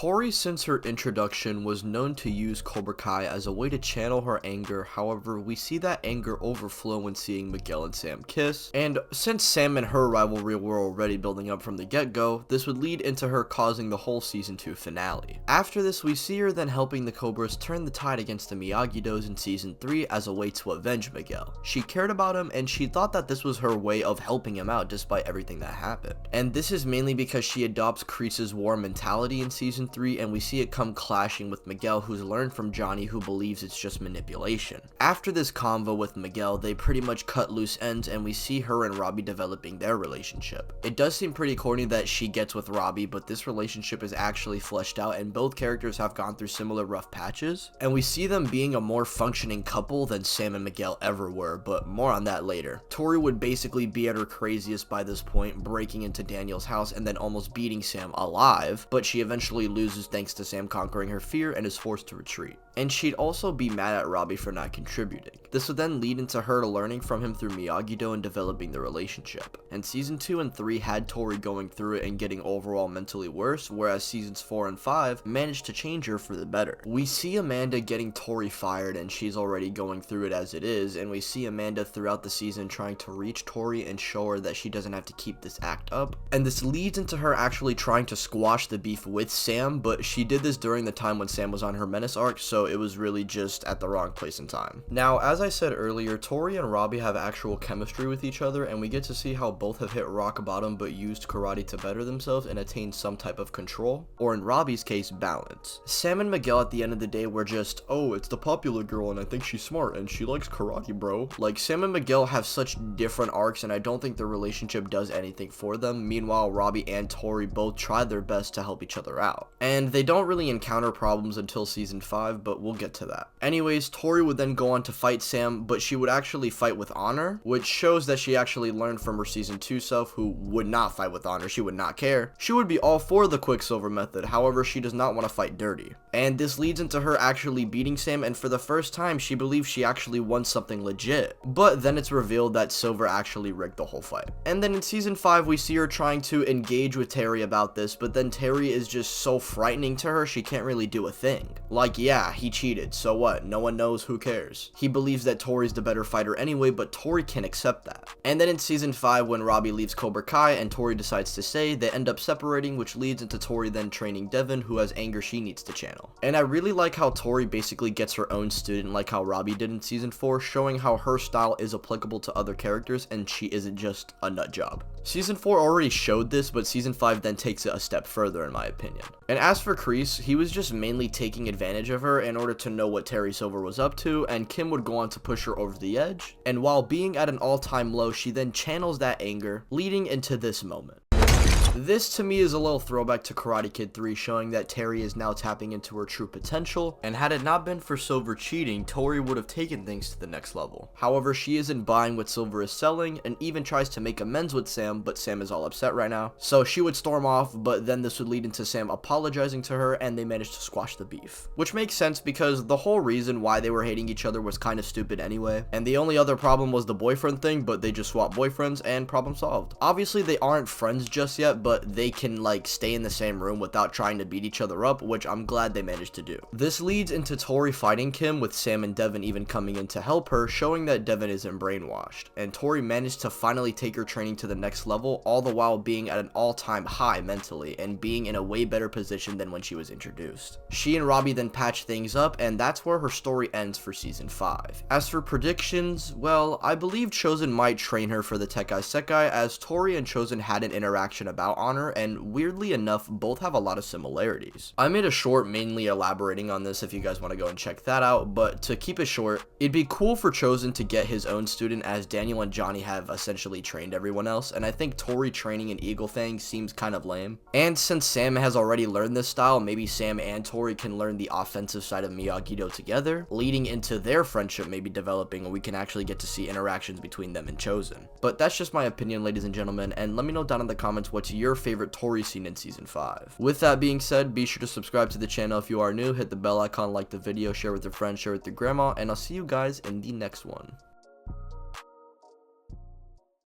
Tory, since her introduction, was known to use Cobra Kai as a way to channel her anger. However, we see that anger overflow when seeing Miguel and Sam kiss, and since Sam and her rivalry were already building up from the get-go, this would lead into her causing the whole season 2 finale. After this, we see her then helping the Cobras turn the tide against the Miyagi Dos in season 3 as a way to avenge Miguel. She cared about him, and she thought that this was her way of helping him out despite everything that happened. And this is mainly because she adopts Kreese's war mentality in season 3, and we see it come clashing with Miguel, who's learned from Gianni, who believes it's just manipulation. After this convo with Miguel, they pretty much cut loose ends, and we see her and Robby developing their relationship. It does seem pretty corny that she gets with Robby, but this relationship is actually fleshed out, and both characters have gone through similar rough patches, and we see them being a more functioning couple than Sam and Miguel ever were, but more on that later. Tory would basically be at her craziest by this point, breaking into Daniel's house and then almost beating Sam alive, but she eventually loses thanks to Sam conquering her fear and is forced to retreat. And she'd also be mad at Robby for not contributing. This would then lead into her learning from him through Miyagi Do and developing the relationship. And season 2 and 3 had Tory going through it and getting overall mentally worse, whereas seasons 4 and 5 managed to change her for the better. We see Amanda getting Tory fired, and she's already going through it as it is, and we see Amanda throughout the season trying to reach Tory and show her that she doesn't have to keep this act up. And this leads into her actually trying to squash the beef with Sam, but she did this during the time when Sam was on her Menace arc, so it was really just at the wrong place and time. Now, as I said earlier, Tory and Robby have actual chemistry with each other, and we get to see how both have hit rock bottom but used karate to better themselves and attain some type of control, or in Robby's case, balance. Sam and Miguel at the end of the day were just, oh, it's the popular girl and I think she's smart and she likes karate, bro. Like, Sam and Miguel have such different arcs, and I don't think their relationship does anything for them. Meanwhile, Robby and Tory both try their best to help each other out, and they don't really encounter problems until season 5, but we'll get to that. Anyways, Tory would then go on to fight Sam, but she would actually fight with honor, which shows that she actually learned from her season 2 self, who would not fight with honor. She would not care. She would be all for the Quicksilver method, however, she does not want to fight dirty. And this leads into her actually beating Sam, and for the first time, she believes she actually won something legit. But then it's revealed that Silver actually rigged the whole fight. And then in season 5, we see her trying to engage with Terry about this, but then Terry is just so frightening to her, she can't really do a thing. Like, yeah, he cheated, so what? No one knows, who cares? He believes that Tory's the better fighter anyway, but Tory can accept that. And then in season 5, when Robby leaves Cobra Kai and Tory decides to stay, they end up separating, which leads into Tory then training Devin, who has anger she needs to channel. And I really like how Tory basically gets her own student like how Robby did in season 4, showing how her style is applicable to other characters and she isn't just a nut job. Season 4 already showed this, but season 5 then takes it a step further in my opinion. And as for Kreese, he was just mainly taking advantage of her in order to know what Terry Silver was up to, and Kim would go on to push her over the edge, and while being at an all-time low, she then channels that anger, leading into this moment. This to me is a little throwback to Karate Kid 3, showing that Terry is now tapping into her true potential, and had it not been for Silver cheating, Tory would have taken things to the next level. However, she isn't buying what Silver is selling, and even tries to make amends with Sam, but Sam is all upset right now. So she would storm off, but then this would lead into Sam apologizing to her, and they managed to squash the beef. Which makes sense because the whole reason why they were hating each other was kind of stupid anyway, and the only other problem was the boyfriend thing, but they just swapped boyfriends, and problem solved. Obviously, they aren't friends just yet, but they can like stay in the same room without trying to beat each other up, which I'm glad they managed to do. This leads into Tory fighting Kim, with Sam and Devin even coming in to help her, showing that Devin isn't brainwashed, and Tory managed to finally take her training to the next level, all the while being at an all-time high mentally and being in a way better position than when she was introduced. She and Robby then patch things up, and that's where her story ends for season 5. As for predictions, well, I believe Chozen might train her for the Tekai Sekai, as Tory and Chozen had an interaction about honor, and weirdly enough, both have a lot of similarities. I made a short mainly elaborating on this if you guys want to go and check that out, but to keep it short, it'd be cool for Chozen to get his own student, as Daniel and Gianni have essentially trained everyone else, and I think Tory training an Eagle Fang seems kind of lame. And since Sam has already learned this style, maybe Sam and Tory can learn the offensive side of Miyagi Do together, leading into their friendship maybe developing, and we can actually get to see interactions between them and Chozen. But that's just my opinion, ladies and gentlemen, and let me know down in the comments what's your favorite Tory scene in season 5. With that being said, be sure to subscribe to the channel if you are new, hit the bell icon, like the video, share with your friends, share with your grandma, and I'll see you guys in the next one.